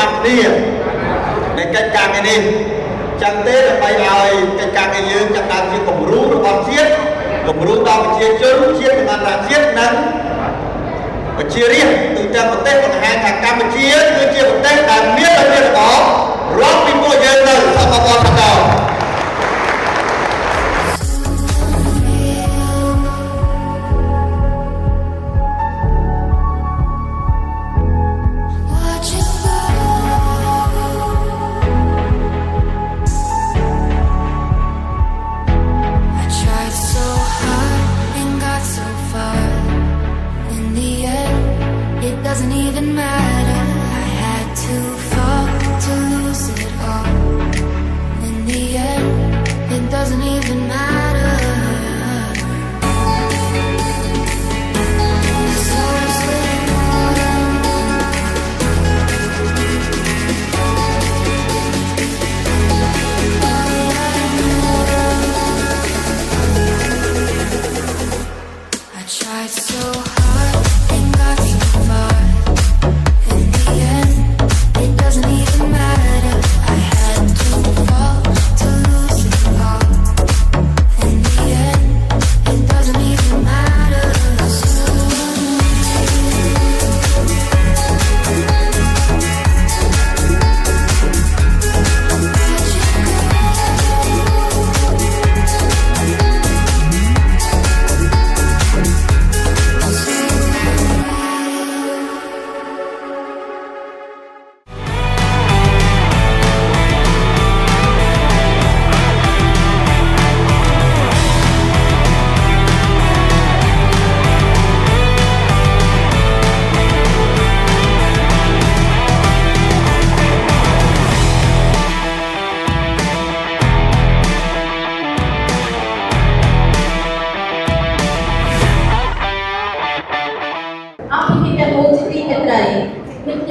ប់គ្នានៃកិច្ចការងារនេះចឹងទេដើម្បីឲ្យកិច្ចការងារយើងចាប់ផ្ដើមជាគំរូរបស់ជាតិគំរូដល់ប្រជាជនជាតិនិងអន្តរជាតិនិងប្រជារាស្ត្រទូទាំងប្រទេសបង្ហាញថាកម្ពុជាគឺជាប្រទេសដែលមានរបៀបរបបរាប់ពីពួកយើងនៅសពបបន្តDoesn't even matter. I had to fall to lose it all. In the end, it doesn't even matter. So I tried so hard and got so far.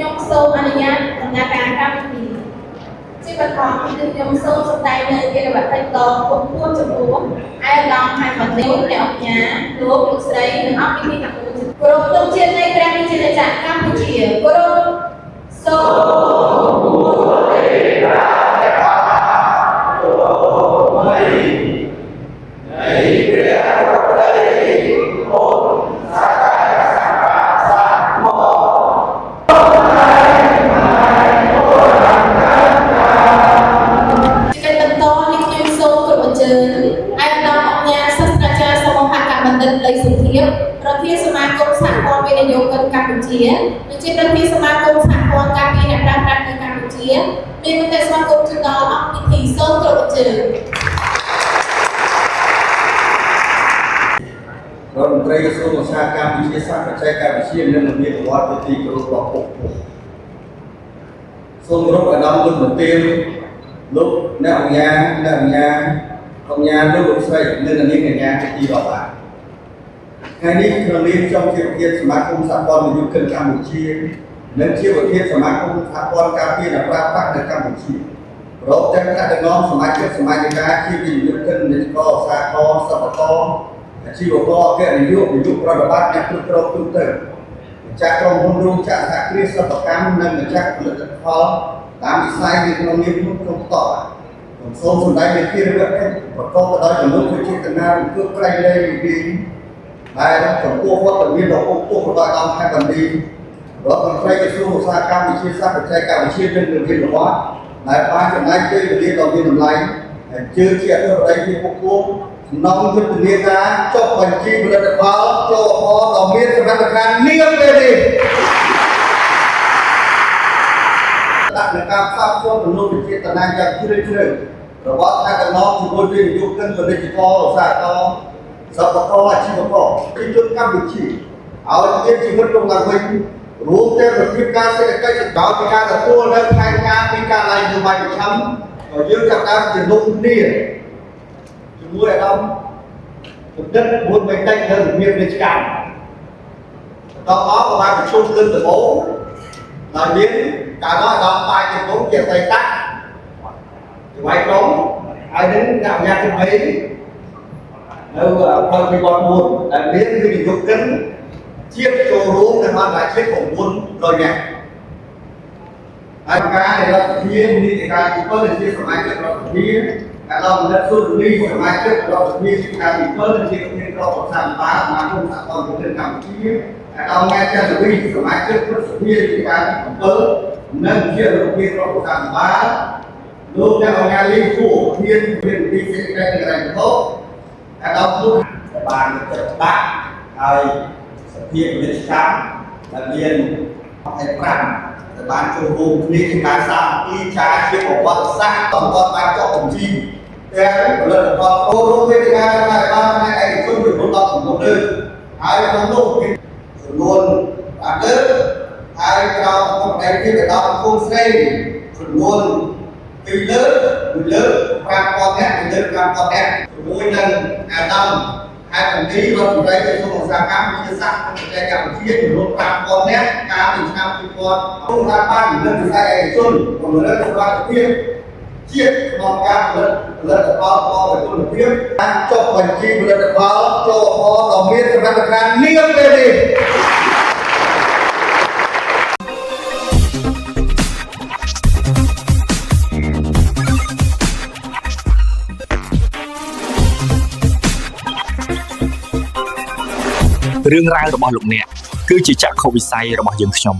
ខ្ញុំសូមអនុញ្ញាតដំណើរការកម្មវិធីជាបឋមគឺខ្ញុំសូមសម្ដែងនៅកិច្ចវត្ថុដ៏គង់គួរចំពោះអាយដាមហើយបណ្ឌិតអ្នកអង្គការលោកស្រីនិងអភិភិកម្មគោរពទង់ជាតិនៃព្រះរាជាណាចក្រកម្ពុជាគោរពសូប្រធានសមាគមសហព័ន្ធវិនិយោគិនកម្ពុជានិងជាប្រធានសមាគមសហព័ន្ធការពារអ្នកប្រើប្រាស់នៅកម្ពុជាមានមតិស្វាគមន៍ជូនដល់អង្គពិធីសូមគោរពអញ្ជើញរដ្ឋមន្ត្រីក្រសួងឧស្សាហកម្មវិទ្យាសាស្ត្របច្ចេកវិទ្យានិងវិទ្យាវត្តទីគោរពរបស់ពុកសូមគោរពអាដាមលោកប្រធានលោកអ្នកអង្គការលោកស្រីនិងនាងកញ្ញាជាទីរាប់អានថ្ងៃនេះក្នុងនាមខ្ញុំជាប្រធានសមាគមសហព័ន្ធវិនិយោគិនកម្ពុជានិងជាប្រធានសមាគមសហព័ន្ធការពារអ្នកប្រើប្រាស់នៅកម្ពុជាប្រកបទាំងថ្នាក់ដឹកនាំសមាជិកសមាជិកាជាវិនិយោគិននិយោជករឧស្សាហកម្មសិប្បករអាជីវករអគ្គនាយកប្រតិបត្តិអ្នកគ្រប់គ្រងទូទៅម្ចាស់ក្រុមហ៊ុនរោងចក្រសហគ្រាសសិប្បកម្មនិងម្ចាស់ផលិតផលតាមវិស័យនៅក្នុងនាមខ្ញុំតបសូមសម្ដែងពីភារកិច្ចប្រកបដោយចំនួនវិជាតនារំភើបក្រៃលែងពីដែលចំពោះវត្តមានរបស់ពុករបស់អង្គការបណ្ឌិតរដ្ឋមន្ត្រីក្រសួងឧស្សាហកម្មវិទ្យាសាស្ត្របច្ចេកវិទ្យានិងវិទ្យាវត្តដែលបានចំណាយពេលវេលាដ៏មានតម្លៃអញ្ជើញជាអធិបតីពីពុកក្នុងយុទ្ធនាការចុះបញ្ជីផលិតផលចូលអបដ៏មានសមត្ថភាពនាពេលនេះដាក់នៅការផ្សព្វផ្សាយទំនួលវិជាតនាយ៉ាងជ្រាលជ្រៅរបស់ថ្នាក់ដឹកនាំជាមួយវិនិយោគិនពាណិជ្ជករឧស្សាហកម្មសិប្បករអាជីវករជនកម្ពុជាឲ្យមានជីវិតក្នុងឡើងវិញរួមទាំងប្រតិបត្តិការសេដ្ឋកិច្ចដោយការទទួលនៅផែនការពីការឡើងនយោបាយប្រចាំហើយយើងចាប់ដើមជំនុំគ្នាជាមួយអាដាមបណ្ឌិតមួយបេតិចនៅវិមានរាជការដល់មកក៏បានប្រជុំលើកដំបូងហើយមានកាលនោះអាដាមបាយជំនុំជាអតីតជាវាយក្រុមហើយនឹងអ្នកអាជ្ញាធរនៅផ្លូវពីវត្ត4ដែលមានវិនិយោគិនជាតិចូលរួមនៅអន្តរជាតិ900នាក់ហ ហើយការដែលរដ្ឋាភិបាលនីតិកាលទី7ជាសមាជិករដ្ឋាភិបាលអាឡំលទ្ធសុលីសមាជិករដ្ឋាភិបាលជាការទី7ជាប្រធានក្រុមប្រឹក្សាបាលសមាគមសហព័ន្ធប្រទេសកម្ពុជាអាឡំមេចាលវីសមាជិកព្រឹទ្ធសភាជាការទី7និងជាប្រធានក្រុមប្រឹក្សាបាលលោកអ្នកអង្គការលីគូប្រធានទីសេដ្ឋកិច្ចនិងហិរញ្ញវត្ថុអាឡំពុទ្ធបានចាត់ដាក់ហើយសភាពាណិជ្ជកម្មដែលមាន25ដែលបានចូលរួមគ្នាក្នុងការសាងទីចាជាប្រវត្តិសាស្ត្រតំបន់បានចុះបញ្ជីទាំងផលិតផលចូលរួមវេទិកាដែលបានផ្នែកឯកជនចំនួន10ចំនួនលើហើយក្នុងនោះមានចំនួនបានលើហើយក្រោមក្នុងផ្នែកជាដល់ភូមិស្រីចំនួន2លើ5,000នាក់2លើ5,000នាក់ជាមួយនឹងអាដាមហើយទាំងនេះរដ្ឋមន្ត្រីក្រសួងឧស្សាហកម្មវិទ្យាសាស្ត្រនិងបច្ចេកវិទ្យាចំនួន5,000នាក់កាលពីឆ្នាំ2000ក្នុងរដ្ឋបាលនិងវិស័យឯកជនពង្រឹងសុខភាពជាតិក្នុងការផលិតផលគុណភាពបានចុះបញ្ជីផលិតផលចូលផលដ៏មានសមត្ថភាពនាពេលនេះរឿងរ៉ាវរបស់លោកអ្នកគឺជាចក្ខុវិស័យរបស់យើងខ្ញុំ